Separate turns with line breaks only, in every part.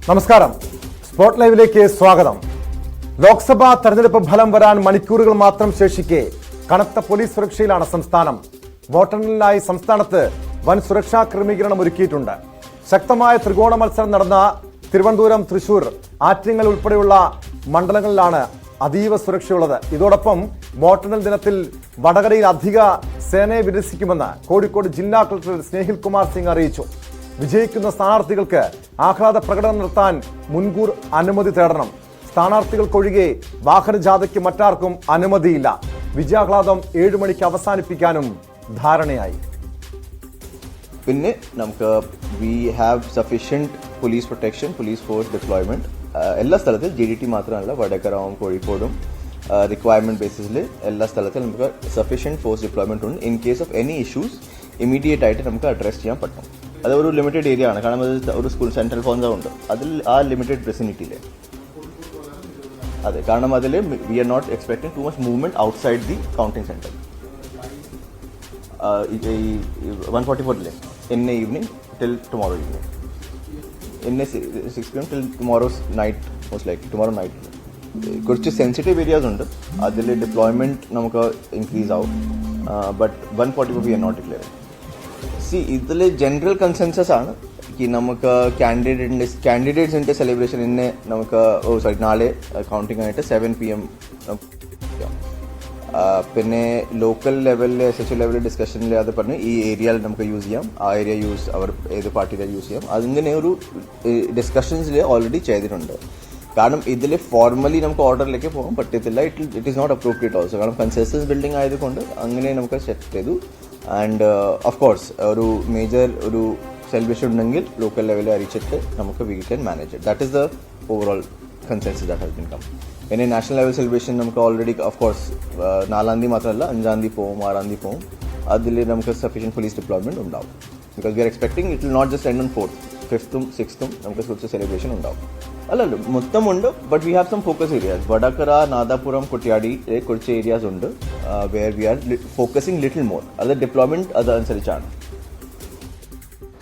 നമസ്കാരം. സ്പോട്ട് ലൈവിലേക്ക് സ്വാഗതം. ലോക്സഭാ തെരഞ്ഞെടുപ്പ് ഫലം വരാൻ മണിക്കൂറുകൾ മാത്രം ശേഷിക്കെ കനത്ത പോലീസ് സുരക്ഷയിലാണ് സംസ്ഥാനം. വോട്ടെണ്ണലിനായി സംസ്ഥാനത്ത് വൻ സുരക്ഷാ ക്രമീകരണം ഒരുക്കിയിട്ടുണ്ട്. ശക്തമായ ത്രികോണ മത്സരം നടന്ന തിരുവനന്തപുരം, തൃശൂർ, ആറ്റിങ്ങൽ ഉൾപ്പെടെയുള്ള മണ്ഡലങ്ങളിലാണ് അതീവ സുരക്ഷയുള്ളത്. ഇതോടൊപ്പം വോട്ടെണ്ണൽ ദിനത്തിൽ വടകരയിൽ അധിക സേനയെ വിന്യസിക്കുമെന്ന് കോഴിക്കോട് ജില്ലാ കളക്ടർ സ്നേഹിൽ കുമാർ സിംഗ് അറിയിച്ചു. വിജയിക്കുന്ന സ്ഥാനാർത്ഥികൾക്ക് ആഹ്ലാദ പ്രകടനം നടത്താൻ മുൻകൂർ അനുമതി തേടണം. സ്ഥാനാർത്ഥികൾക്കൊഴികെ വാഹനജാഥയ്ക്ക് മറ്റാർക്കും അനുമതിയില്ല. വിജയാഹ്ലാദം 7 മണിക്ക് അവസാനിപ്പിക്കാനും ധാരണയായി.
പിന്നെ നമുക്ക് we have sufficient police protection, police force deployment എല്ലാ സ്ഥലത്തും. GDT മാത്രമല്ല, വടകരവും കോഴിക്കോടും റിക്വയർമെന്റ് ബേസിസിൽ എല്ലാ സ്ഥലത്തും നമുക്ക് സഫീഷ്യന്റ് ഫോഴ്സ് ഡിപ്ലോയ്മെന്റ് ഉണ്ട്. In case of any issues immediate ആയിട്ട് നമുക്ക് അഡ്രസ് ചെയ്യാൻ പറ്റും. അത് ഒരു ലിമിറ്റഡ് ഏരിയ ആണ്, കാരണം അത് ഒരു സ്കൂൾ സെൻട്രൽ ഫോൺസ് ഉണ്ട്, അതിൽ ആ ലിമിറ്റഡ് വിസിനിറ്റിയിൽ. അതെ, കാരണം അതിൽ we are not expecting too much movement outside the counting centre. 144 in the evening till tomorrow evening. In 6 p.m. till tomorrow's night, most likely tomorrow night. കുറച്ച് സെൻസിറ്റീവ് ഏരിയാസ് ഉണ്ട്, അതിൽ deployment നമുക്ക് ഇൻക്രീസ് ആവും. But 144 we are not declaring. ഇതിൽ general consensus ആണ് നമുക്ക് കാൻഡിഡേറ്റ്സിന്റെ celebration ഇന്ന് നമുക്ക് നാളെ കൗണ്ടിംഗ് ആയിട്ട് 7 PM. പിന്നെ ലോക്കൽ ലെവലിൽ SHO ലെവലിൽ ഡിസ്കഷനിൽ അത് പറഞ്ഞ് ഈ ഏരിയയിൽ നമുക്ക് യൂസ് ചെയ്യാം, ആ ഏരിയ യൂസ് അവർ ഏത് പാർട്ടിയിലെ യൂസ് ചെയ്യാം, അതിങ്ങനെ ഒരു ഡിസ്കഷൻസിൽ ഓൾറെഡി ചെയ്തിട്ടുണ്ട്. കാരണം ഇതിൽ ഫോർമലി നമുക്ക് ഓർഡറിലേക്ക് പോകാൻ പറ്റത്തില്ല. It is not appropriate also, കാരണം കൺസെൻസസ് ബിൽഡിംഗ് ആയതുകൊണ്ട് അങ്ങനെ നമുക്ക് സെറ്റ് ചെയ്തു. ആൻഡ് ഓഫ് കോഴ്സ് ഒരു മേജർ ഒരു സെലിബ്രേഷൻ ഉണ്ടെങ്കിൽ ലോക്കൽ ലെവലിൽ അറിയിച്ചിട്ട് നമുക്ക് we can manage it. That is the overall consensus that has been come. പിന്നെ നാഷണൽ ലെവൽ സെലിബ്രേഷൻ നമുക്ക് ഓൾറെഡി ഓഫ് കോഴ്സ് 4-ാം തീയതി മാത്രമല്ല 5-ാം തീയതി പോവും, 6-ാം തീയതി പോവും. അതിൽ നമുക്ക് സഫീഷ്യൻറ്റ് പോലീസ് ഡിപ്ലോയ്മെന്റ് ഉണ്ടാവും. Because we are expecting it will not just end on 4th, 5th, 6th നമുക്ക് കുറച്ച് സെലിബ്രേഷൻ ഉണ്ടാവും. അല്ലല്ലോ, മൊത്തമുണ്ട്. But we have some focus areas. Vadakara, Nadapuram, Kuttiadi കുറച്ച് ഏരിയാസ് ഉണ്ട് where we are focusing little more. അത് ഡിപ്ലോയ്മെന്റ് അതനുസരിച്ചാണ്.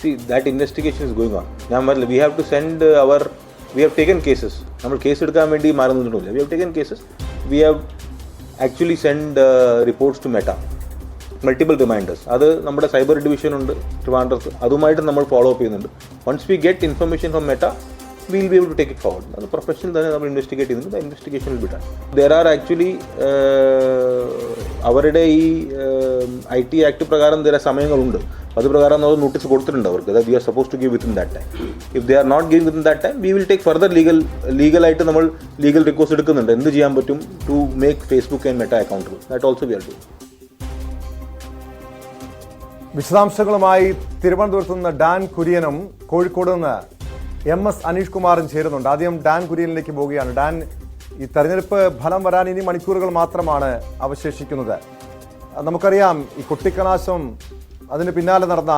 See, that investigation is going on. Now, we have to send we have taken cases. നമ്മൾ കേസ് എടുക്കാൻ വേണ്ടി മാറി നിന്നിട്ടില്ല. We have taken cases. We have actually sent reports to Meta. Multiple reminders. അത് നമ്മുടെ cyber division ഉണ്ട് ട്രിവാൻഡ്രത്ത്, അതുമായിട്ട് നമ്മൾ ഫോളോ അപ്പ് ചെയ്യുന്നുണ്ട്. Once we get information from Meta, we will be able to take it forward. അത് professional തന്നെ നമ്മൾ ഇൻവെസ്റ്റിഗേറ്റ് ചെയ്യുന്നുണ്ട്. Investigation will be done. There are actually അവരുടെ ഈ IT ആക്ട് പ്രകാരം ചില സമയങ്ങളുണ്ട്. അത് പ്രകാരം നമ്മൾ നോട്ടീസ് കൊടുത്തിട്ടുണ്ട് അവർക്ക്. That we are suppose to give within that time. If they are not giving within that time, we will take further ലീഗലായിട്ട് നമ്മൾ ലീഗൽ റിക്കോഴ്സ് എടുക്കുന്നുണ്ട്. എന്ത് ചെയ്യാൻ പറ്റും to make Facebook and Meta accountable. That also we are doing.
വിശദാംശങ്ങളുമായി തിരുവനന്തപുരത്ത് നിന്ന് Dan കുര്യനും Kozhikode നിന്ന് MS അനീഷ് കുമാറും ചേരുന്നുണ്ട്. ആദ്യം ഡാൻ കുര്യനിലേക്ക് പോവുകയാണ്. ഡാൻ, ഈ തെരഞ്ഞെടുപ്പ് ഫലം വരാൻ ഇനി മണിക്കൂറുകൾ മാത്രമാണ് അവശേഷിക്കുന്നത്. നമുക്കറിയാം, ഈ കുട്ടിക്കലാശം അതിന് പിന്നാലെ നടന്ന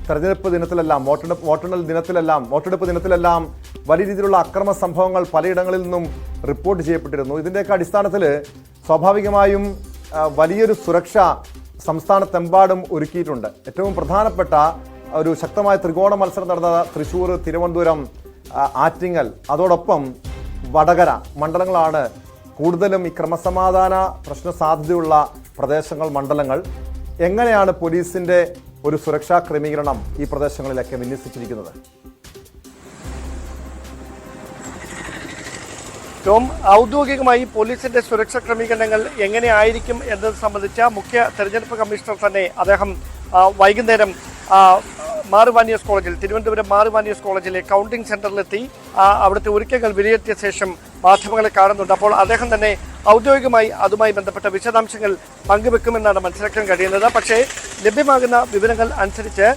തെരഞ്ഞെടുപ്പ് ദിനത്തിലെല്ലാം, വോട്ടെടുപ്പ് ദിനത്തിലെല്ലാം വലിയ രീതിയിലുള്ള അക്രമ സംഭവങ്ങൾ പലയിടങ്ങളിൽ നിന്നും റിപ്പോർട്ട് ചെയ്യപ്പെട്ടിരുന്നു. ഇതിൻ്റെയൊക്കെ അടിസ്ഥാനത്തിൽ സ്വാഭാവികമായും വലിയൊരു സുരക്ഷ സംസ്ഥാനത്തെമ്പാടും ഒരുക്കിയിട്ടുണ്ട്. ഏറ്റവും പ്രധാനപ്പെട്ട ഒരു ശക്തമായ ത്രികോണ മത്സരം നടന്ന തൃശ്ശൂർ, തിരുവനന്തപുരം, ആറ്റിങ്ങൽ, അതോടൊപ്പം വടകര മണ്ഡലങ്ങളാണ് കൂടുതലും ഈ ക്രമസമാധാന പ്രശ്ന സാധ്യതയുള്ള പ്രദേശങ്ങൾ, മണ്ഡലങ്ങൾ. എങ്ങനെയാണ് പോലീസിന്റെ ഒരു സുരക്ഷാ ക്രമീകരണം ഈ പ്രദേശങ്ങളിലൊക്കെ വിന്യസിച്ചിരിക്കുന്നത്?
ഔദ്യോഗികമായി പോലീസിന്റെ സുരക്ഷാ ക്രമീകരണങ്ങൾ എങ്ങനെയായിരിക്കും എന്നത് സംബന്ധിച്ച മുഖ്യ തെരഞ്ഞെടുപ്പ് കമ്മീഷണർ തന്നെ അദ്ദേഹം വൈകുന്നേരം മാറുവാനിയസ് കോളേജിൽ, തിരുവനന്തപുരം മാറുവാനിയസ് കോളേജിലെ കൗണ്ടിംഗ് സെന്ററിലെത്തി അവിടുത്തെ ഒരുക്കങ്ങൾ വിലയിരുത്തിയ ശേഷം മാധ്യമങ്ങളെ കാണുന്നുണ്ട്. അപ്പോൾ അദ്ദേഹം തന്നെ ഔദ്യോഗികമായി അതുമായി ബന്ധപ്പെട്ട വിശദാംശങ്ങൾ പങ്കുവെക്കുമെന്നാണ് മനസ്സിലാക്കാൻ കഴിയുന്നത്. പക്ഷേ ലഭ്യമാകുന്ന വിവരങ്ങൾ അനുസരിച്ച്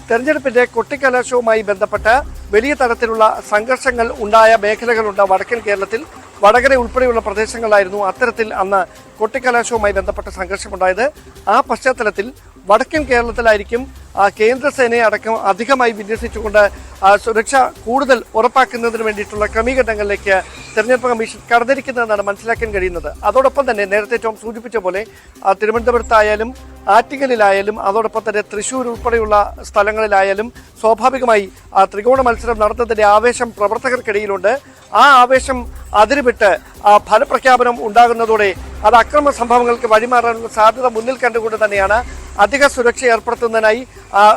തെരഞ്ഞെടുപ്പിന്റെ കൊട്ടിക്കലാശവുമായി ബന്ധപ്പെട്ട് വലിയ തരത്തിലുള്ള സംഘർഷങ്ങൾ ഉണ്ടായ മേഖലകളുണ്ട് വടക്കൻ കേരളത്തിൽ. വടകര ഉൾപ്പെടെയുള്ള പ്രദേശങ്ങളിലായിരുന്നു അത്തരത്തിൽ അന്ന് കൊട്ടിക്കലാശവുമായി ബന്ധപ്പെട്ട സംഘർഷമുണ്ടായത്. ആ പശ്ചാത്തലത്തിൽ വടക്കൻ കേരളത്തിലായിരിക്കും കേന്ദ്രസേനയെ അടക്കം അധികമായി വിന്യസിച്ചുകൊണ്ട് സുരക്ഷ കൂടുതൽ ഉറപ്പാക്കുന്നതിന് വേണ്ടിയിട്ടുള്ള ക്രമീകരണങ്ങളിലേക്ക് തെരഞ്ഞെടുപ്പ് കമ്മീഷൻ കടന്നിരിക്കുന്നതെന്നാണ് മനസ്സിലാക്കാൻ കഴിയുന്നത്. അതോടൊപ്പം തന്നെ നേരത്തെ ടോം സൂചിപ്പിച്ച പോലെ തിരുവനന്തപുരത്തായാലും ആറ്റിങ്ങലിലായാലും അതോടൊപ്പം തന്നെ തൃശ്ശൂർ ഉൾപ്പെടെയുള്ള സ്ഥലങ്ങളിലായാലും സ്വാഭാവികമായി ത്രികോണ മത്സരം നടന്നതിന്റെ ആവേശം പ്രവർത്തകർക്കിടയിലുണ്ട്. ആ ആവേശം അതിരുവിട്ട് ഫലപ്രഖ്യാപനം ഉണ്ടാകുന്നതോടെ അത് അക്രമ സംഭവങ്ങൾക്ക് വഴിമാറാനുള്ള സാധ്യത മുന്നിൽ കണ്ടുകൊണ്ട് തന്നെയാണ് അധിക സുരക്ഷ ഏർപ്പെടുത്തുന്നതിനായി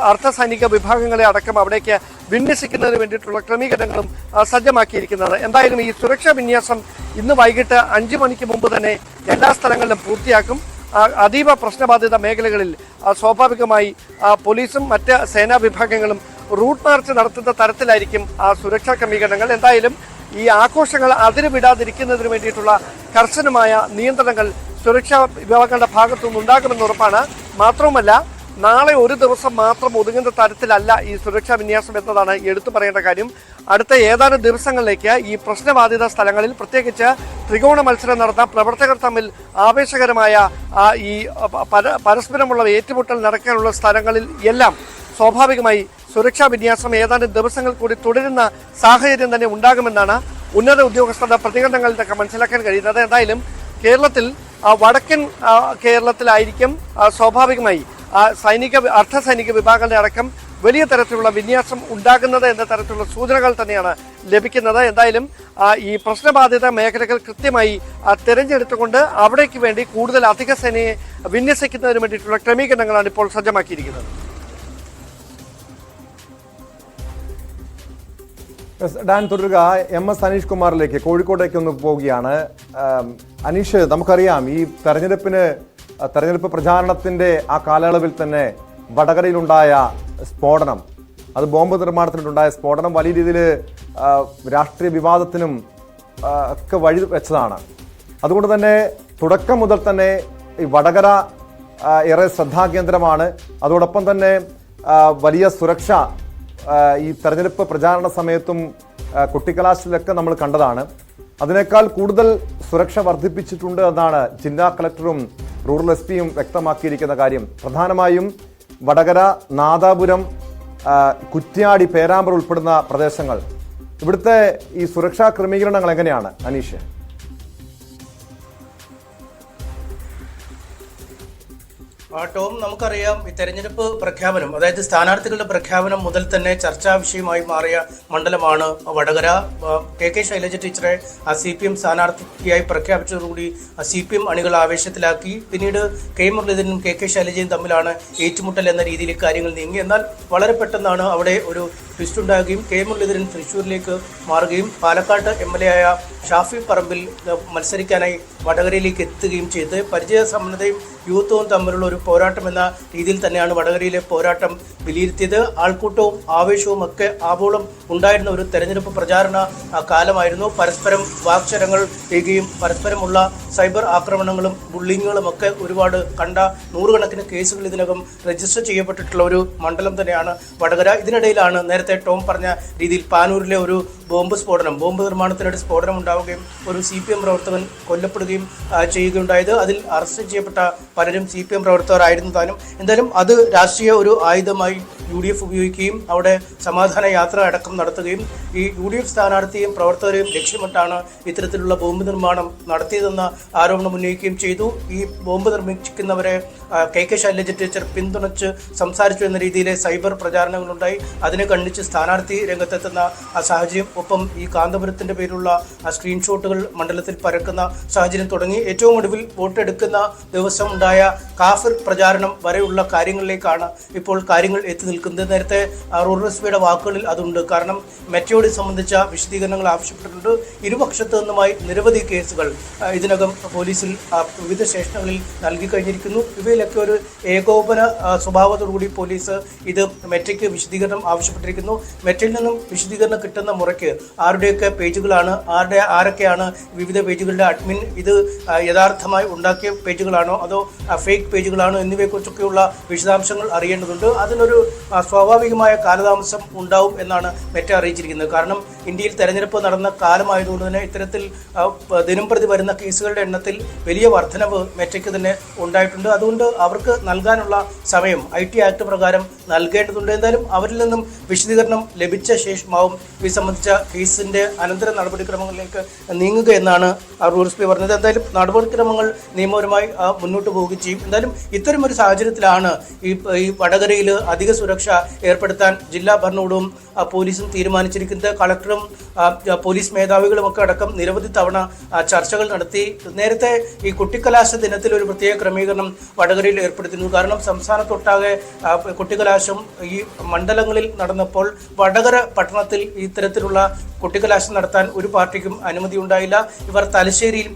അർദ്ധസൈനിക വിഭാഗങ്ങളെ അടക്കം അവിടേക്ക് വിന്യസിക്കുന്നതിന് വേണ്ടിയിട്ടുള്ള ക്രമീകരണങ്ങളും സജ്ജമാക്കിയിരിക്കുന്നത്. എന്തായാലും ഈ സുരക്ഷാ വിന്യാസം ഇന്ന് വൈകിട്ട് 5 മണിക്ക് മുമ്പ് തന്നെ എല്ലാ സ്ഥലങ്ങളിലും പൂർത്തിയാക്കും. അതീവ പ്രശ്നബാധിത മേഖലകളിൽ സ്വാഭാവികമായി പോലീസും മറ്റ് സേനാ വിഭാഗങ്ങളും റൂട്ട് മാർച്ച് നടത്തുന്ന തരത്തിലായിരിക്കും സുരക്ഷാ ക്രമീകരണങ്ങൾ. എന്തായാലും ഈ ആഘോഷങ്ങൾ അതിരുവിടാതിരിക്കുന്നതിന് വേണ്ടിയിട്ടുള്ള കർശനമായ നിയന്ത്രണങ്ങൾ സുരക്ഷാ വിഭാഗങ്ങളുടെ ഭാഗത്തുനിന്ന് ഉണ്ടാകുമെന്ന് ഉറപ്പാണ്. മാത്രവുമല്ല, നാളെ ഒരു ദിവസം മാത്രം ഒതുങ്ങുന്ന തരത്തിലല്ല ഈ സുരക്ഷാ വിന്യാസം എന്നതാണ് എടുത്തു പറയേണ്ട കാര്യം. അടുത്ത ഏതാനും ദിവസങ്ങളിലേക്ക് ഈ പ്രശ്നബാധിത സ്ഥലങ്ങളിൽ, പ്രത്യേകിച്ച് ത്രികോണ മത്സരം നടന്ന പ്രവർത്തകർ തമ്മിൽ ആവേശകരമായ ഈ പരസ്പരമുള്ള ഏറ്റുമുട്ടൽ നടക്കാനുള്ള സ്ഥലങ്ങളിൽ എല്ലാം സ്വാഭാവികമായി സുരക്ഷാ വിന്യാസം ഏതാനും ദിവസങ്ങൾ കൂടി തുടരുന്ന സാഹചര്യം തന്നെ ഉണ്ടാകുമെന്നാണ് ഉന്നത ഉദ്യോഗസ്ഥരുടെ പ്രതികരണങ്ങളിലൊക്കെ മനസ്സിലാക്കാൻ കഴിയുന്നത്. എന്തായാലും കേരളത്തിൽ വടക്കൻ കേരളത്തിലായിരിക്കും സ്വാഭാവികമായി അർദ്ധസൈനിക വിഭാഗങ്ങളുടെ അടക്കം വലിയ തരത്തിലുള്ള വിന്യാസം ഉണ്ടാകുന്നത് എന്ന തരത്തിലുള്ള സൂചനകൾ തന്നെയാണ് ലഭിക്കുന്നത്. എന്തായാലും ഈ പ്രശ്നബാധിത മേഖലകൾ കൃത്യമായി തിരഞ്ഞെടുത്തുകൊണ്ട് അവിടേക്ക് വേണ്ടി കൂടുതൽ അധിക സേനയെ വിന്യസിക്കുന്നതിന് വേണ്ടിയിട്ടുള്ള ക്രമീകരണങ്ങളാണ് ഇപ്പോൾ സജ്ജമാക്കിയിരിക്കുന്നത്.
ഡാൻ തുടരുക. MS അനീഷ് കുമാറിലേക്ക്, കോഴിക്കോട്ടേക്ക് ഒന്ന് പോവുകയാണ്. അനീഷ്, നമുക്കറിയാം ഈ തെരഞ്ഞെടുപ്പ് പ്രചാരണത്തിന്റെ ആ കാലയളവിൽ തന്നെ വടകരയിലുണ്ടായ സ്ഫോടനം, അത് ബോംബ് നിർമ്മാണത്തിനുണ്ടായ സ്ഫോടനം വലിയ രീതിയിൽ രാഷ്ട്രീയ വിവാദത്തിനും ഒക്കെ വഴി വെച്ചതാണ്. അതുകൊണ്ട് തന്നെ തുടക്കം മുതൽ തന്നെ ഈ വടകര ഏറെ ശ്രദ്ധാകേന്ദ്രമാണ്. അതോടൊപ്പം തന്നെ വലിയ സുരക്ഷ ഈ തെരഞ്ഞെടുപ്പ് പ്രചാരണ സമയത്തും കൊട്ടിക്കലാശത്തിലൊക്കെ നമ്മൾ കണ്ടതാണ്. അതിനേക്കാൾ കൂടുതൽ സുരക്ഷ വർദ്ധിപ്പിച്ചിട്ടുണ്ട് എന്നാണ് ജില്ലാ കളക്ടറും റൂറൽ SP-യും വ്യക്തമാക്കിയിരിക്കുന്ന കാര്യം. പ്രധാനമായും വടകര, നാദാപുരം, കുറ്റ്യാടി, പേരാമ്പ്ര ഉൾപ്പെടുന്ന പ്രദേശങ്ങൾ. ഇവിടുത്തെ ഈ സുരക്ഷാ ക്രമീകരണങ്ങൾ എങ്ങനെയാണ് അനീഷ്?
ടോം, നമുക്കറിയാം ഈ തെരഞ്ഞെടുപ്പ് പ്രഖ്യാപനം, അതായത് സ്ഥാനാർത്ഥികളുടെ പ്രഖ്യാപനം മുതൽ തന്നെ ചർച്ചാ വിഷയമായി മാറിയ മണ്ഡലമാണ് വടകര. KK ശൈലജ ടീച്ചറെ CPM സ്ഥാനാർത്ഥിയായി പ്രഖ്യാപിച്ചതോടുകൂടി CPM അണികൾ ആവേശത്തിലാക്കി. പിന്നീട് K മുരളീധരനും KK ശൈലജയും തമ്മിലാണ് ഏറ്റുമുട്ടൽ എന്ന രീതിയിൽ കാര്യങ്ങൾ നീങ്ങി. എന്നാൽ വളരെ പെട്ടെന്നാണ് അവിടെ ഒരു ട്വിസ്റ്റ് ഉണ്ടാകുകയും K മുരളീധരൻ തൃശ്ശൂരിലേക്ക് മാറുകയും പാലക്കാട് MLA ആയ ഷാഫി പറമ്പിൽ മത്സരിക്കാനായി വടകരയിലേക്ക് എത്തുകയും ചെയ്ത് പരിചയസമ്പന്നതയും യൂത്തും തമ്മിലുള്ള ഒരു പോരാട്ടം എന്ന രീതിയിൽ തന്നെയാണ് വടകരയിലെ പോരാട്ടം വിലയിരുത്തിയത്. ആൾക്കൂട്ടവും ആവേശവും ഒക്കെ ആവോളം ഉണ്ടായിരുന്ന ഒരു തെരഞ്ഞെടുപ്പ് പ്രചാരണ കാലമായിരുന്നു. പരസ്പരം വാക്ചരങ്ങൾ ചെയ്യുകയും പരസ്പരമുള്ള സൈബർ ആക്രമണങ്ങളും ബുള്ളിങ്ങുകളും ഒക്കെ ഒരുപാട് കണ്ട നൂറുകണക്കിന് കേസുകൾ ഇതിനകം രജിസ്റ്റർ ചെയ്യപ്പെട്ടിട്ടുള്ള ഒരു മണ്ഡലം തന്നെയാണ് വടകര. ഇതിനിടയിലാണ് നേരത്തെ ടോം പറഞ്ഞ രീതിയിൽ പാനൂരിലെ ഒരു ബോംബ് നിർമ്മാണത്തിനിടെ സ്ഫോടനം ഉണ്ടാവുകയും ഒരു CPM പ്രവർത്തകൻ കൊല്ലപ്പെടുകയും ചെയ്യുകയുണ്ടായത്. അതിൽ അറസ്റ്റ് ചെയ്യപ്പെട്ട പലരും CPM പ്രവർത്തകരായിരുന്നു താനും. എന്തായാലും അത് രാഷ്ട്രീയ ഒരു ആയുധമായി UDF ഉപയോഗിക്കുകയും അവിടെ സമാധാന യാത്ര അടക്കം നടത്തുകയും ഈ UDF സ്ഥാനാർത്ഥിയെയും പ്രവർത്തകരെയും ലക്ഷ്യമിട്ടാണ് ഇത്തരത്തിലുള്ള ബോംബ് നിർമ്മാണം നടത്തിയതെന്ന ആരോപണം ഉന്നയിക്കുകയും ചെയ്തു. ഈ ബോംബ് നിർമ്മിക്കുന്നവരെ KK ശൈലജ ടീച്ചർ പിന്തുണച്ച് സംസാരിച്ചു എന്ന രീതിയിലെ സൈബർ പ്രചാരണങ്ങളുണ്ടായി. അതിനെ കണ്ടിച്ച് സ്ഥാനാർത്ഥി രംഗത്തെത്തുന്ന സാഹചര്യം, ഒപ്പം ഈ കാന്തപുരത്തിന്റെ പേരിലുള്ള സ്ക്രീൻഷോട്ടുകൾ മണ്ഡലത്തിൽ പരക്കുന്ന സാഹചര്യം തുടങ്ങി. ഏറ്റവും ഒടുവിൽ വോട്ടെടുക്കുന്ന ദിവസം ഉണ്ടായ കാഫിർ പ്രചാരണം വരെയുള്ള കാര്യങ്ങളിലേക്കാണ് ഇപ്പോൾ കാര്യങ്ങൾ എത്തി നിൽക്കുന്നത്. നേരത്തെ റൂറൽ SP-യുടെ വാക്കുകളിൽ അതുണ്ട്. കാരണം മെറ്റയോട് സംബന്ധിച്ച വിശദീകരണങ്ങൾ ആവശ്യപ്പെട്ടിട്ടുണ്ട്. ഇരുപക്ഷത്തു നിന്നുമായി നിരവധി കേസുകൾ ഇതിനകം പോലീസിൽ വിവിധ സ്റ്റേഷനുകളിൽ നൽകി കഴിഞ്ഞിരിക്കുന്നു. ഇവയിലൊക്കെ ഒരു ഏകോപന സ്വഭാവത്തോടുകൂടി പോലീസ് ഇത് മെറ്റയ്ക്ക് വിശദീകരണം ആവശ്യപ്പെട്ടിരിക്കുന്നു. മെറ്റയിൽ നിന്നും വിശദീകരണം കിട്ടുന്ന മുറയ്ക്ക് ആരുടെയൊക്കെ പേജുകളാണ്, ആരൊക്കെയാണ് വിവിധ പേജുകളുടെ അഡ്മിൻ, ഇത് യഥാർത്ഥമായി ഉണ്ടാക്കിയ പേജുകളാണോ അതോ ഫേക്ക് പേജുകളാണോ എന്നിവയെക്കുറിച്ചൊക്കെയുള്ള വിശദാംശങ്ങൾ അറിയേണ്ടതുണ്ട്. അതിനൊരു സ്വാഭാവികമായ കാലതാമസം ഉണ്ടാവും എന്നാണ് മെറ്റ അറിയിച്ചിരിക്കുന്നത്. കാരണം ഇന്ത്യയിൽ തെരഞ്ഞെടുപ്പ് നടന്ന കാലമായതുകൊണ്ട് തന്നെ ഇത്തരത്തിൽ ദിനംപ്രതി വരുന്ന കേസുകളുടെ വോട്ടർമാരുടെ എണ്ണത്തിൽ വലിയ വർധനവ് മെറ്റയ്ക്ക് തന്നെ ഉണ്ടായിട്ടുണ്ട്. അതുകൊണ്ട് അവർക്ക് നൽകാനുള്ള സമയം IT ആക്ട് പ്രകാരം നൽകേണ്ടതുണ്ട്. എന്തായാലും അവരിൽ നിന്നും വിശദീകരണം ലഭിച്ച ശേഷമാവും ഇത് സംബന്ധിച്ച കേസിന്റെ അനന്തര നടപടിക്രമങ്ങളിലേക്ക് നീങ്ങുക എന്നാണ് RSP പറഞ്ഞത്. എന്തായാലും നടപടിക്രമങ്ങൾ നിയമപരമായി മുന്നോട്ട് പോവുകയും ചെയ്യും. എന്തായാലും ഇത്തരമൊരു സാഹചര്യത്തിലാണ് ഈ വടകരയിൽ അധിക സുരക്ഷ ഏർപ്പെടുത്താൻ ജില്ലാ ഭരണകൂടവും പോലീസും തീരുമാനിച്ചിരിക്കുന്നത്. കളക്ടറും പോലീസ് മേധാവികളും ഒക്കെ അടക്കം നിരവധി തവണ ചർച്ചകൾ നടത്തി. നേരത്തെ ഈ കുട്ടിക്കലാശ ദിനത്തിൽ ഒരു പ്രത്യേക ക്രമീകരണം വടകരയിൽ ഏർപ്പെടുത്തിയിരുന്നു. കാരണം സംസ്ഥാനത്തൊട്ടാകെ കുട്ടിക്കലാശം ഈ മണ്ഡലങ്ങളിൽ നടന്നപ്പോൾ വടകര പട്ടണത്തിൽ ഇത്തരത്തിലുള്ള കുട്ടിക്കലാശം നടത്താൻ ഒരു പാർട്ടിക്കും അനുമതി ഉണ്ടായില്ല. ഇവർ തലശ്ശേരിയിൽ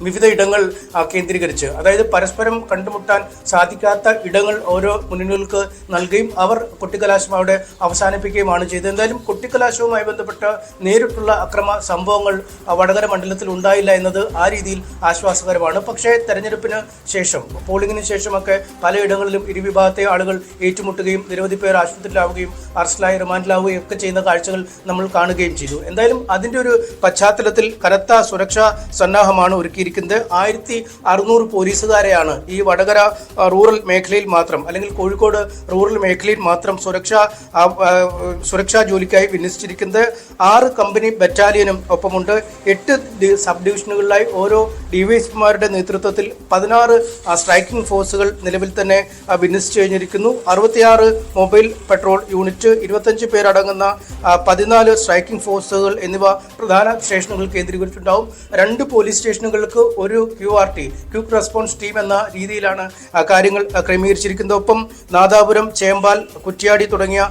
വിവിധ ഇടങ്ങൾ കേന്ദ്രീകരിച്ച്, അതായത് പരസ്പരം കണ്ടുമുട്ടാൻ സാധിക്കാത്ത ഇടങ്ങൾ ഓരോ മുന്നണികൾക്ക് നൽകുകയും അവർ കുട്ടിക്കലാശം അവിടെ അവസാനിപ്പിക്കുകയുമാണ് ചെയ്തത്. എന്തായാലും കുട്ടിക്കലാശവുമായി ബന്ധപ്പെട്ട നേരിട്ടുള്ള അക്രമ സംഭവങ്ങൾ വടകര മണ്ഡലത്തിൽ ഉണ്ടായില്ല എന്നത് ആ രീതിയിൽ ആശ്വാസകരമാണ്. പക്ഷേ തെരഞ്ഞെടുപ്പിന് ശേഷം, പോളിംഗിന് ശേഷമൊക്കെ പലയിടങ്ങളിലും ഇരുവിഭാഗത്തെ ആളുകൾ ഏറ്റുമുട്ടുകയും നിരവധി പേർ ആശുപത്രിയിലാവുകയും അറസ്റ്റിലായി റിമാൻഡിലാവുകയും ഒക്കെ ചെയ്യുന്ന കാഴ്ചകൾ നമ്മൾ കാണുകയും ചെയ്തു. എന്തായാലും അതിൻ്റെ ഒരു പശ്ചാത്തലത്തിൽ കനത്ത സുരക്ഷാ സന്നാഹമാണ് ഒരുക്കിയിരിക്കുന്നത്. 1600 പോലീസുകാരെയാണ് ഈ വടകര റൂറൽ മേഖലയിൽ മാത്രം, അല്ലെങ്കിൽ കോഴിക്കോട് റൂറൽ മേഖലയിൽ മാത്രം സുരക്ഷാ ജോലിക്കായി വിന്യസിച്ചിരിക്കുന്നത്. 6 കമ്പനി ബറ്റാലിയനും ഒപ്പമുണ്ട്. 8 സബ് ഡിവിഷനുകളിലായി ഓരോ ഡിവൈഎസ്പിമാരുടെ നേതൃത്വത്തിൽ 16 സ്ട്രൈക്കിംഗ് ഫോഴ്സുകൾ നിലവിൽ തന്നെ വിന്യസിച്ചു കഴിഞ്ഞിരിക്കുന്നു. 66 മൊബൈൽ പെട്രോൾ യൂണിറ്റ്, 25 പേരടങ്ങുന്ന 14 സ്ട്രൈക്കിംഗ് ഫോഴ്സുകൾ എന്നിവ പ്രധാന സ്റ്റേഷനുകൾ കേന്ദ്രീകരിച്ചിട്ടുണ്ടാവും. 2 പോലീസ് സ്റ്റേഷനുകൾക്ക് ഒരു QRT, ക്വിക്ക് റെസ്പോൺസ് ടീം എന്ന രീതിയിലാണ് കാര്യങ്ങൾ ക്രമീകരിച്ചിരിക്കുന്നത്. ഒപ്പം നാദാപുരം, ചേമ്പാൽ, കുറ്റ്യാടി തുടങ്ങിയ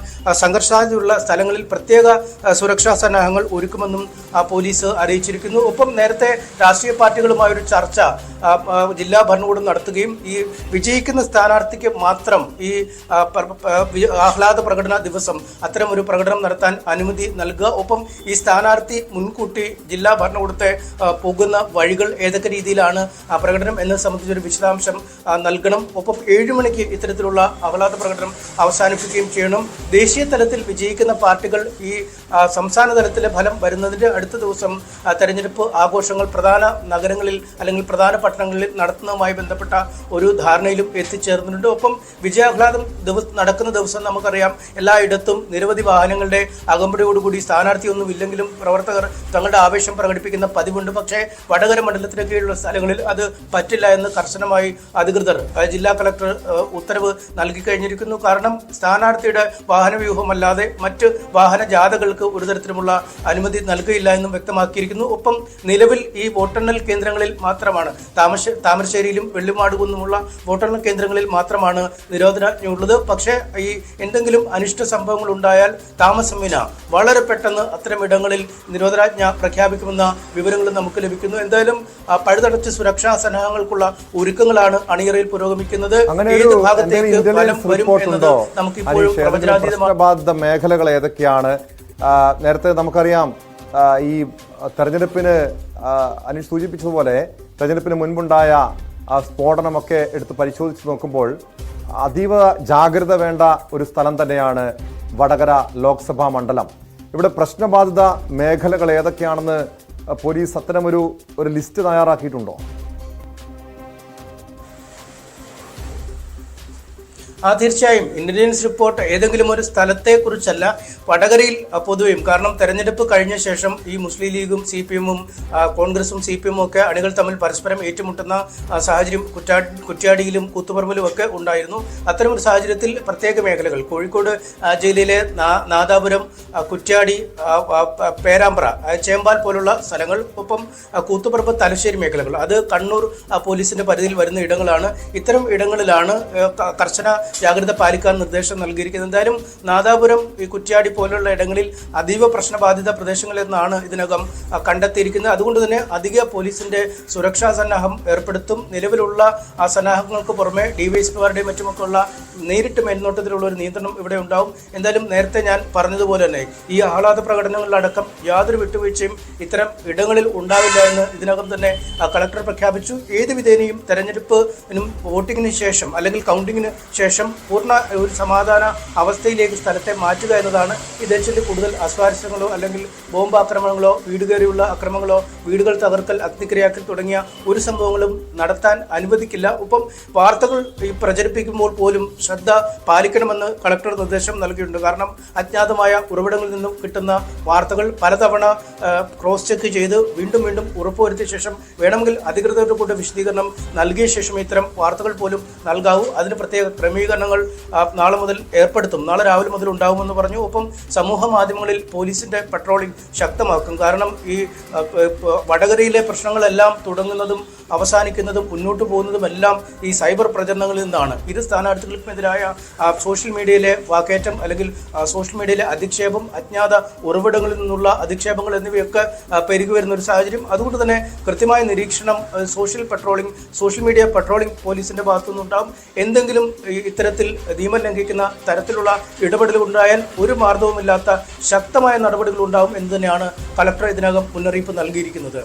സംഘർഷാതിയുള്ള സ്ഥലങ്ങളിൽ പ്രത്യേക സുരക്ഷാ സന്നാഹങ്ങൾ ഒരുക്കുമെന്നും പോലീസ് അറിയിച്ചിരിക്കുന്നു. ഒപ്പം നേരത്തെ രാഷ്ട്രീയ പാർട്ടികളുമായൊരു ചർച്ച ജില്ലാ ഭരണകൂടം നടത്തുകയും ഈ വിജയിക്കുന്ന സ്ഥാനാർത്ഥിക്ക് മാത്രം ഈ ആഹ്ലാദ പ്രകടന ദിവസം അത്തരമൊരു പ്രകടനം നടത്താൻ അനുമതി നൽകുക. ഒപ്പം ഈ സ്ഥാനാർത്ഥി മുൻകൂട്ടി ജില്ലാ ഭരണകൂടത്തെ പോകുന്ന വഴികൾ ഏതൊക്കെ രീതിയിലാണ് പ്രകടനം എന്നത് സംബന്ധിച്ചൊരു വിശദാംശം നൽകണം. ഒപ്പം 7 മണിക്ക് ഇത്തരത്തിലുള്ള ആഹ്ലാദ പ്രകടനം അവസാനിപ്പിക്കുകയും ചെയ്യണം. ദേശീയ തലത്തിൽ വിജയിക്കുന്ന പാർട്ടികൾ ഈ സംസ്ഥാന തലത്തിലെ ഫലം വരുന്നതിൻ്റെ അടുത്ത ദിവസം തെരഞ്ഞെടുപ്പ് ആഘോഷങ്ങൾ പ്രധാന നഗരങ്ങളിൽ അല്ലെങ്കിൽ പ്രധാന പട്ടണങ്ങളിൽ നടത്തുന്നതുമായി ബന്ധപ്പെട്ട ഒരു ധാരണയിലും എത്തിച്ചേർന്നിട്ടുണ്ട്. ഒപ്പം വിജയാഹ്ലാദം നടക്കുന്ന ദിവസം നമുക്കറിയാം എല്ലായിടത്തും നിരവധി വാഹനങ്ങളുടെ അകമ്പടിയോടുകൂടി സ്ഥാനാർത്ഥിയൊന്നും ഇല്ലെങ്കിലും പ്രവർത്തകർ തങ്ങളുടെ ആവേശം പ്രകടിപ്പിക്കുന്ന പതിവുണ്ട്. പക്ഷേ വടകര മണ്ഡലത്തിന് കീഴിലുള്ള സ്ഥലങ്ങളിൽ അത് പറ്റില്ല എന്ന് കർശനമായി അധികൃതർ, ജില്ലാ കളക്ടർ ഉത്തരവ് നൽകി കഴിഞ്ഞിരിക്കുന്നു. കാരണം സ്ഥാനാർത്ഥിയുടെ വാഹനവ്യൂഹമല്ലാതെ മറ്റ് വാഹന ജാഥകൾക്ക് ഒരു തരത്തിലുമുള്ള അനുമതി നൽകുകയില്ല എന്നും വ്യക്തമാക്കിയിരിക്കുന്നു. ഒപ്പം നിലവിൽ ഈ വോട്ടെണ്ണൽ കേന്ദ്രങ്ങളിൽ മാത്രമാണ്, താമരശ്ശേരിയിലും വെള്ളിമാടുകുന്നുമുള്ള വോട്ടെണ്ണൽ കേന്ദ്രങ്ങളിൽ മാത്രമാണ് നിരോധനാജ്ഞയുള്ളത്. പക്ഷേ ഈ എന്തെങ്കിലും അനിഷ്ട സംഭവങ്ങൾ ഉണ്ടായാൽ താമസമിന വളരെ പെട്ടെന്ന് അത്തരം ഇടങ്ങളിൽ നിരോധനാജ്ഞ പ്രഖ്യാപിക്കുമെന്ന വിവരങ്ങൾ നമുക്ക് ലഭിക്കുന്നു. എന്തായാലും പഴുതടച്ച സുരക്ഷാ സന്നാഹങ്ങൾക്കുള്ള ഒരുക്കങ്ങളാണ് അണിയറയിൽ പുരോഗമിക്കുന്നത്. ഏത് ഭാഗത്തേക്ക് ഫലം വരും എന്നത് നമുക്കിപ്പോഴും
പ്രവചനാതീതമായ മേഖലകൾ ഏതൊക്കെയാണ്? നേരത്തെ നമുക്കറിയാം ഈ തെരഞ്ഞെടുപ്പിന് അനീഷ് സൂചിപ്പിച്ചതുപോലെ തെരഞ്ഞെടുപ്പിന് മുൻപുണ്ടായ സ്ഫോടനമൊക്കെ എടുത്ത് പരിശോധിച്ച് നോക്കുമ്പോൾ അതീവ ജാഗ്രത വേണ്ട ഒരു സ്ഥലം തന്നെയാണ് വടകര ലോക്സഭാ മണ്ഡലം. ഇവിടെ പ്രശ്നബാധിത മേഖലകൾ ഏതൊക്കെയാണെന്ന് പോലീസ് അത്തരമൊരു ലിസ്റ്റ് തയ്യാറാക്കിയിട്ടുണ്ടോ?
തീർച്ചയായും ഇന്റലിജൻസ് റിപ്പോർട്ട് ഏതെങ്കിലും ഒരു സ്ഥലത്തെക്കുറിച്ചല്ല, വടകരയിൽ പൊതുവെയും. കാരണം തെരഞ്ഞെടുപ്പ് കഴിഞ്ഞ ശേഷം ഈ മുസ്ലിം ലീഗും CPM-ഉം കോൺഗ്രസും CPM-ഉം ഒക്കെ അണികൾ തമ്മിൽ പരസ്പരം ഏറ്റുമുട്ടുന്ന സാഹചര്യം കുറ്റ്യാടിയിലും കൂത്തുപറമ്പിലും ഒക്കെ ഉണ്ടായിരുന്നു. അത്തരമൊരു സാഹചര്യത്തിൽ പ്രത്യേക മേഖലകൾ കോഴിക്കോട് ജില്ലയിലെ നാദാപുരം, കുറ്റ്യാടി, പേരാമ്പ്ര, ചേമ്പാൽ പോലുള്ള സ്ഥലങ്ങൾ, ഒപ്പം കൂത്തുപറമ്പ്, തലശ്ശേരി മേഖലകൾ, അത് കണ്ണൂർ പോലീസിന്റെ പരിധിയിൽ വരുന്ന ഇടങ്ങളാണ്. ഇത്തരം ഇടങ്ങളിലാണ് കർശന ജാഗ്രത പാലിക്കാൻ നിർദ്ദേശം നൽകിയിരിക്കുന്നത്. എന്തായാലും നാദാപുരം, ഈ കുറ്റ്യാടി പോലുള്ള ഇടങ്ങളിൽ അതീവ പ്രശ്നബാധിത പ്രദേശങ്ങളെന്നാണ് ഇതിനകം കണ്ടെത്തിയിരിക്കുന്നത്. അതുകൊണ്ട് തന്നെ അധിക പോലീസിന്റെ സുരക്ഷാ സന്നാഹം ഏർപ്പെടുത്തും. നിലവിലുള്ള ആ സന്നാഹങ്ങൾക്ക് പുറമെ ഡിവൈഎസ്പിമാരുടെയും മറ്റുമൊക്കെ ഉള്ള നേരിട്ട് മേൽനോട്ടത്തിലുള്ള ഒരു നിയന്ത്രണം ഇവിടെ ഉണ്ടാവും. എന്തായാലും നേരത്തെ ഞാൻ പറഞ്ഞതുപോലെ തന്നെ ഈ ആഹ്ലാദ പ്രകടനങ്ങളിലടക്കം യാതൊരു വിട്ടുവീഴ്ചയും ഇത്തരം ഇടങ്ങളിൽ ഉണ്ടാവില്ല എന്ന് ഇതിനകം തന്നെ കളക്ടർ പ്രഖ്യാപിച്ചു. ഏത് വിധേനയും തെരഞ്ഞെടുപ്പിനും വോട്ടിങ്ങിന് ശേഷം അല്ലെങ്കിൽ കൗണ്ടിങ്ങിന് ശേഷം ശേഷം പൂർണ്ണ ഒരു സമാധാന അവസ്ഥയിലേക്ക് സ്ഥലത്തെ മാറ്റുക എന്നതാണ്. ഇതേച്ചൊല്ലി കൂടുതൽ അസ്വാരസ്യങ്ങളോ അല്ലെങ്കിൽ ബോംബ് ആക്രമണങ്ങളോ വീട് കയറിയുള്ള അക്രമങ്ങളോ വീടുകൾ തകർക്കൽ അഗ്നിക്കിരയാക്കൽ തുടങ്ങിയ ഒരു സംഭവങ്ങളും നടത്താൻ അനുവദിക്കില്ല. ഒപ്പം വാർത്തകൾ പ്രചരിപ്പിക്കുമ്പോൾ പോലും ശ്രദ്ധ പാലിക്കണമെന്ന് കളക്ടർ നിർദ്ദേശം നൽകിയിട്ടുണ്ട്. കാരണം അജ്ഞാതമായ ഉറവിടങ്ങളിൽ നിന്നും കിട്ടുന്ന വാർത്തകൾ പലതവണ ക്രോസ് ചെക്ക് ചെയ്ത് വീണ്ടും വീണ്ടും ഉറപ്പുവരുത്തിയ ശേഷം വേണമെങ്കിൽ അധികൃതരുടെ കൂടെ വിശദീകരണം നൽകിയ ശേഷം ഇത്തരം വാർത്തകൾ പോലും നൽകാവൂ. അതിന് പ്രത്യേക ക്രമീകരണങ്ങൾ നാളെ മുതൽ ഏർപ്പെടുത്തും, നാളെ രാവിലെ മുതൽ ഉണ്ടാകുമെന്ന് പറഞ്ഞു. ഒപ്പം സമൂഹ മാധ്യമങ്ങളിൽ പോലീസിന്റെ പട്രോളിംഗ് ശക്തമാക്കും. കാരണം ഈ വടകരയിലെ പ്രശ്നങ്ങളെല്ലാം തുടങ്ങുന്നതും അവസാനിക്കുന്നതും മുന്നോട്ട് പോകുന്നതും എല്ലാം ഈ സൈബർ പ്രചരണങ്ങളിൽ നിന്നാണ്. ഇരു സ്ഥാനാർത്ഥികൾക്കുമെതിരായ സോഷ്യൽ മീഡിയയിലെ വാക്കേറ്റം അല്ലെങ്കിൽ സോഷ്യൽ മീഡിയയിലെ അധിക്ഷേപം, അജ്ഞാത ഉറവിടങ്ങളിൽ നിന്നുള്ള അധിക്ഷേപങ്ങൾ എന്നിവയൊക്കെ പെരുകി വരുന്ന ഒരു സാഹചര്യം. അതുകൊണ്ട് തന്നെ കൃത്യമായ നിരീക്ഷണം, സോഷ്യൽ മീഡിയ പട്രോളിംഗ് പോലീസിന്റെ ഭാഗത്തുനിന്നുണ്ടാകും. എന്തെങ്കിലും ഇത്തരത്തിൽ നിയമം ലംഘിക്കുന്ന തരത്തിലുള്ള ഇടപെടലുകൾ ഉണ്ടായാൽ ഒരു മാർദ്ദവുമില്ലാത്ത ശക്തമായ നടപടികൾ ഉണ്ടാകും എന്ന് തന്നെയാണ് കളക്ടർ ഇതിനകം മുന്നറിയിപ്പ് നൽകിയിരിക്കുന്നത്.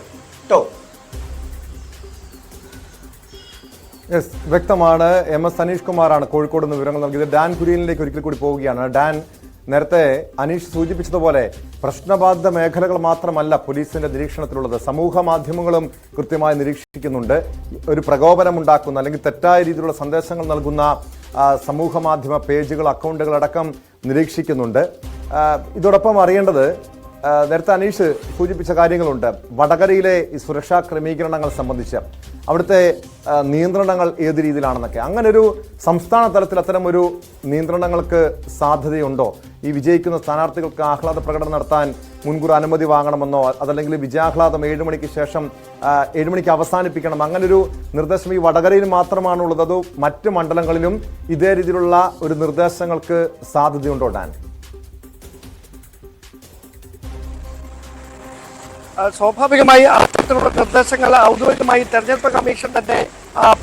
യെസ്, വ്യക്തമാണ്. MS അനീഷ് കുമാറാണ് കോഴിക്കോട് നിന്ന് വിവരങ്ങൾ നൽകിയത്. ഡാൻ കുര്യനിലേക്ക് ഒരിക്കൽ കൂടി പോവുകയാണ്. ഡാൻ, നേരത്തെ അനീഷ് സൂചിപ്പിച്ചതുപോലെ പ്രശ്നബാധിത മേഖലകൾ മാത്രമല്ല പോലീസിന്റെ നിരീക്ഷണത്തിലുള്ളത്, സമൂഹ മാധ്യമങ്ങളും കൃത്യമായി നിരീക്ഷിക്കുന്നുണ്ട്. ഒരു പ്രകോപനമുണ്ടാക്കുന്ന അല്ലെങ്കിൽ തെറ്റായ രീതിയിലുള്ള സന്ദേശങ്ങൾ നൽകുന്ന സമൂഹ മാധ്യമ പേജുകൾ, അക്കൗണ്ടുകൾ അടക്കം നിരീക്ഷിക്കുന്നുണ്ട്. ഇതോടൊപ്പം അറിയേണ്ടത്, നേരത്തെ അനീഷ് സൂചിപ്പിച്ച കാര്യങ്ങളുണ്ട്. വടകരയിലെ ഈ സുരക്ഷാ ക്രമീകരണങ്ങൾ സംബന്ധിച്ച് അവിടുത്തെ നിയന്ത്രണങ്ങൾ ഏത് രീതിയിലാണെന്നൊക്കെ. അങ്ങനെ ഒരു സംസ്ഥാന തലത്തിൽ അത്തരം ഒരു നിയന്ത്രണങ്ങൾക്ക് സാധ്യതയുണ്ടോ? ഈ വിജയിക്കുന്ന സ്ഥാനാർത്ഥികൾക്ക് ആഹ്ലാദ പ്രകടനം നടത്താൻ മുൻകൂർ അനുമതി വാങ്ങണമെന്നോ, അതല്ലെങ്കിൽ വിജയാഹ്ലാദം 7 മണിക്ക് ശേഷം 7 മണിക്ക് അവസാനിപ്പിക്കണം, അങ്ങനൊരു നിർദ്ദേശം ഈ വടകരയിൽ മാത്രമാണുള്ളത്? അതോ മറ്റ് മണ്ഡലങ്ങളിലും ഇതേ രീതിയിലുള്ള ഒരു നിർദ്ദേശങ്ങൾക്ക് സാധ്യതയുണ്ടോ ഡാൻ?
സ്വാഭാവികമായി അത്തരത്തിലുള്ള നിർദ്ദേശങ്ങൾ ഔദ്യോഗികമായി തെരഞ്ഞെടുപ്പ് കമ്മീഷൻ തന്നെ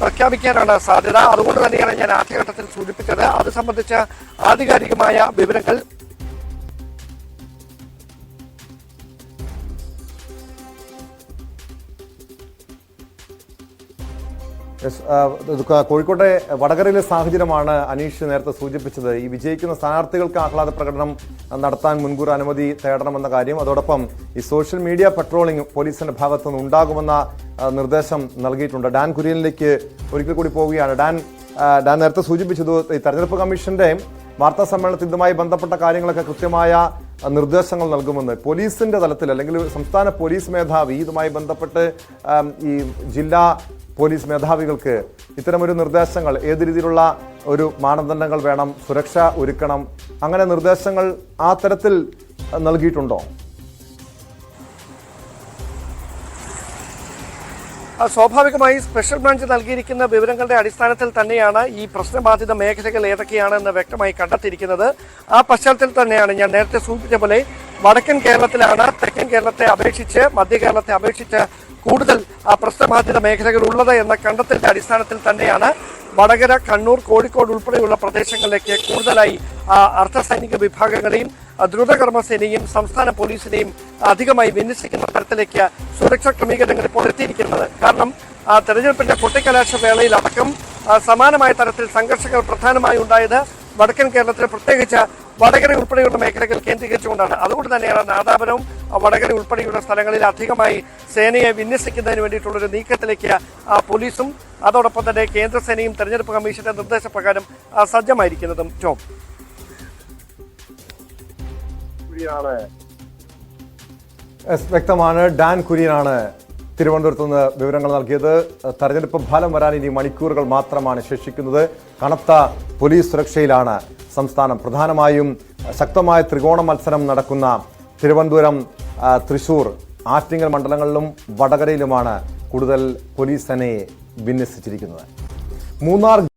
പ്രഖ്യാപിക്കാനാണ് സാധ്യത. അതുകൊണ്ട് തന്നെയാണ് ഞാൻ ആദ്യഘട്ടത്തിൽ സൂചിപ്പിച്ചത്. അത് സംബന്ധിച്ച ആധികാരികമായ വിവരങ്ങൾ
കോഴിക്കോട്ടെ വടകരയിലെ സാഹചര്യമാണ് അനീഷ് നേരത്തെ സൂചിപ്പിച്ചത്. ഈ വിജയിക്കുന്ന സ്ഥാനാർത്ഥികൾക്ക് ആഹ്ലാദ പ്രകടനം നടത്താൻ മുൻകൂർ അനുമതി തേടണമെന്ന കാര്യം, അതോടൊപ്പം ഈ സോഷ്യൽ മീഡിയ പട്രോളിംഗ് പോലീസിന്റെ ഭാഗത്തു നിന്ന് ഉണ്ടാകുമെന്ന നിർദ്ദേശം നൽകിയിട്ടുണ്ട്. ഡാൻ കുര്യനിലേക്ക് ഒരിക്കൽ കൂടി പോവുകയാണ്. ഡാൻ നേരത്തെ സൂചിപ്പിച്ചത് ഈ തെരഞ്ഞെടുപ്പ് കമ്മീഷന്റെ വാർത്താ സമ്മേളനത്തിൽ ഇതുമായി ബന്ധപ്പെട്ട കാര്യങ്ങളൊക്കെ കൃത്യമായ നിർദ്ദേശങ്ങൾ നൽകുമെന്ന് പോലീസിന്റെ തലത്തിൽ, അല്ലെങ്കിൽ സംസ്ഥാന പോലീസ് മേധാവി ഇതുമായി ബന്ധപ്പെട്ട് ഈ ജില്ലാ പോലീസ് മേധാവികൾക്ക് ഇത്തരമൊരു നിർദ്ദേശങ്ങൾ, ഏത് രീതിയിലുള്ള ഒരു മാനദണ്ഡങ്ങൾ വേണം, സുരക്ഷ ഒരുക്കണം, അങ്ങനെ നിർദ്ദേശങ്ങൾ ആ തരത്തിൽ നൽകിയിട്ടുണ്ടോ?
സ്വാഭാവികമായി സ്പെഷ്യൽ ബ്രാഞ്ച് നൽകിയിരിക്കുന്ന വിവരങ്ങളുടെ അടിസ്ഥാനത്തിൽ തന്നെയാണ് ഈ പ്രശ്നബാധിത മേഖലകൾ ഏതൊക്കെയാണെന്ന് വ്യക്തമായി കണ്ടെത്തിയിരിക്കുന്നത്. ആ പശ്ചാത്തലത്തിൽ തന്നെയാണ് ഞാൻ നേരത്തെ സൂചിപ്പിച്ച പോലെ വടക്കൻ കേരളത്തിലാണ് തെക്കൻ കേരളത്തെ അപേക്ഷിച്ച്, മധ്യ കേരളത്തെ അപേക്ഷിച്ച് കൂടുതൽ പ്രശ്നബാധിത മേഖലകൾ ഉള്ളത് എന്ന കണ്ടെത്തലിന്റെ അടിസ്ഥാനത്തിൽ തന്നെയാണ് വടകര, കണ്ണൂർ, കോഴിക്കോട് ഉൾപ്പെടെയുള്ള പ്രദേശങ്ങളിലേക്ക് കൂടുതലായി അർദ്ധസൈനിക വിഭാഗങ്ങളെയും ദ്രുതകർമ്മസേനയും സംസ്ഥാന പോലീസിനെയും അധികമായി വിന്യസിക്കുന്ന തരത്തിലേക്ക് സുരക്ഷാ ക്രമീകരണങ്ങൾ ഇപ്പോൾ എത്തിയിരിക്കുന്നത്. കാരണം തെരഞ്ഞെടുപ്പിന്റെ കൊട്ടിക്കലാശ വേളയിലടക്കം സമാനമായ തരത്തിൽ സംഘർഷങ്ങൾ പ്രധാനമായി ഉണ്ടായത് വടക്കൻ കേരളത്തിൽ, പ്രത്യേകിച്ച് വടകര ഉൾപ്പെടെയുള്ള മേഖലകൾ കേന്ദ്രീകരിച്ചുകൊണ്ടാണ്. അതുകൊണ്ട് തന്നെയാണ് നാദാപുരവും വടകര ഉൾപ്പെടെയുള്ള സ്ഥലങ്ങളിൽ അധികമായി സേനയെ വിന്യസിക്കുന്നതിന് വേണ്ടിയിട്ടുള്ളൊരു നീക്കത്തിലേക്ക് പോലീസും അതോടൊപ്പം തന്നെ കേന്ദ്രസേനയും തെരഞ്ഞെടുപ്പ് കമ്മീഷന്റെ നിർദ്ദേശപ്രകാരം സജ്ജമായിരിക്കുന്നതും. ടോം,
വ്യക്തമാണ്. ഡാൻ കുര്യനാണ് തിരുവനന്തപുരത്ത് നിന്ന് വിവരങ്ങൾ നൽകിയത്. തെരഞ്ഞെടുപ്പ് ഫലം വരാൻ ഇനി മണിക്കൂറുകൾ മാത്രമാണ് ശേഷിക്കുന്നത്. കനത്ത പോലീസ് സുരക്ഷയിലാണ് സംസ്ഥാനം. പ്രധാനമായും ശക്തമായ ത്രികോണ മത്സരം നടക്കുന്ന തിരുവനന്തപുരം, തൃശൂർ, ആറ്റിങ്ങൽ മണ്ഡലങ്ങളിലും വടകരയിലുമാണ് കൂടുതൽ പോലീസ് സേനയെ വിന്യസിച്ചിരിക്കുന്നത്. മൂന്നാർ